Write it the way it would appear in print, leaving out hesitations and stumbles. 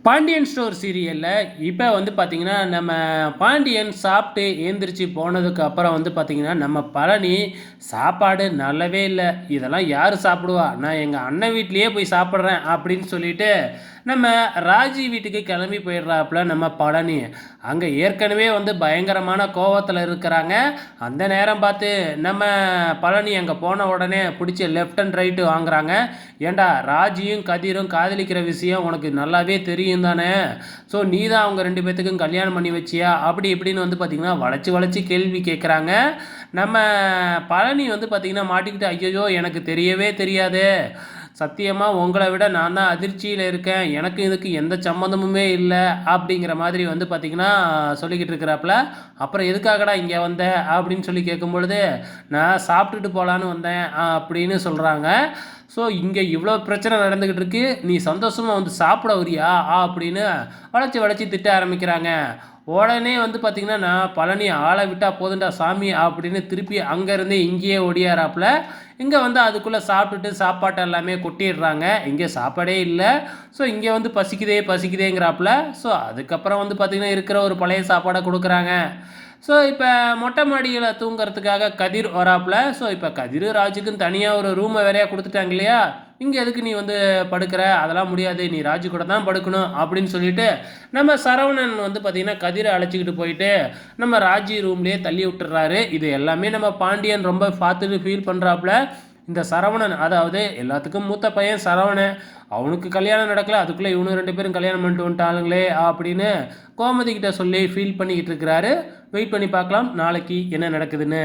Pandian store சீரியலில் இப்போ வந்து பார்த்திங்கன்னா நம்ம பாண்டியன் சாப்பிட்டு ஏந்திரிச்சு போனதுக்கு அப்புறம் வந்து பார்த்திங்கன்னா நம்ம பழனி சாப்பாடு நல்லாவே இல்லை, இதெல்லாம் யார் சாப்பிடுவா, நான் எங்கள் அண்ணன் வீட்லேயே போய் சாப்பிட்றேன் அப்படின்னு சொல்லிட்டு நம்ம ராஜி வீட்டுக்கு கிளம்பி போயிடுறாப்புல நம்ம பழனி. அங்கே ஏற்கனவே வந்து பயங்கரமான கோவத்தில் இருக்கிறாங்க. அந்த நேரம் பார்த்து நம்ம பழனி அங்கே போன உடனே பிடிச்சி லெஃப்ட் அண்ட் ரைட்டு வாங்குறாங்க. ஏண்டா, ராஜியும் கதிரும் காதலிக்கிற விஷயம் உனக்கு நல்லாவே தெரியும் தானே, ஸோ நீ தான் அவங்க ரெண்டு பேர்த்துக்கும் கல்யாணம் பண்ணி வச்சியா அப்படி இப்படின்னு வந்து பார்த்திங்கன்னா வளைச்சி வளைச்சி கேள்வி கேட்குறாங்க. நம்ம பழனி வந்து பார்த்திங்கன்னா மாட்டிக்கிட்டு, ஐயோ எனக்கு தெரியவே தெரியாது, சத்தியமாக உங்களை விட நான் தான் அதிர்ச்சியில் இருக்கேன், எனக்கு இதுக்கு எந்த சம்மந்தமுமே இல்லை அப்படிங்கிற மாதிரி வந்து பார்த்திங்கன்னா சொல்லிக்கிட்டு இருக்கிறாப்புல. அப்புறம் எதுக்காகடா இங்கே வந்த அப்படின்னு சொல்லி கேட்கும் பொழுது, நான் சாப்பிட்டுட்டு போகலான்னு வந்தேன் அப்படின்னு சொல்கிறாங்க. ஸோ இங்கே இவ்வளோ பிரச்சனை நடந்துக்கிட்டு இருக்கு, நீ சந்தோஷமாக வந்து சாப்பிட வரியா அப்படின்னு வளைச்சி வளைச்சி திட்ட ஆரம்பிக்கிறாங்க. உடனே வந்து பார்த்திங்கன்னா, நான் பழனி ஆளை விட்டால் போதுண்டா சாமி அப்படின்னு திருப்பி அங்கேருந்தே இங்கேயே ஒடியாராப்புல. இங்கே வந்து அதுக்குள்ளே சாப்பிட்டுட்டு சாப்பாட்டை எல்லாமே கொட்டிடுறாங்க. இங்கே சாப்பாடே இல்லை. ஸோ இங்கே வந்து பசிக்குதே பசிக்குதேங்கிறாப்புல. ஸோ அதுக்கப்புறம் வந்து பார்த்திங்கன்னா இருக்கிற ஒரு பழைய சாப்பாடை கொடுக்குறாங்க. ஸோ இப்போ மொட்டை மாடியில் தூங்குறதுக்காக கதிர் வராப்புல. ஸோ இப்போ கதிர் ராஜுக்குன்னு தனியாக ஒரு ரூமை வேறையாக கொடுத்துட்டாங்க இல்லையா, இங்கே எதுக்கு நீ வந்து படுக்கிற, அதெல்லாம் முடியாது, நீ ராஜு கூட தான் படுக்கணும் அப்படின்னு சொல்லிட்டு நம்ம சரவணன் வந்து பார்த்திங்கன்னா கதிரை அழைச்சிக்கிட்டு போயிட்டு நம்ம ராஜி ரூம்லேயே தள்ளி விட்டுறாரு. இது எல்லாமே நம்ம பாண்டியன் ரொம்ப பார்த்துட்டு ஃபீல் பண்ணுறாப்புல. இந்த சரவணன், அதாவது எல்லாத்துக்கும் மூத்த பையன் சரவணன், அவனுக்கு கல்யாணம் நடக்கல, அதுக்குள்ளே இவனு ரெண்டு பேரும் கல்யாணம் பண்ணிட்டு வந்துட்டாளுங்களே அப்படின்னு கோமதி கிட்ட சொல்லி ஃபீல் பண்ணிக்கிட்டு இருக்கிறாரு. வெயிட் பண்ணி பார்க்கலாம் நாளைக்கு என்ன நடக்குதுன்னு.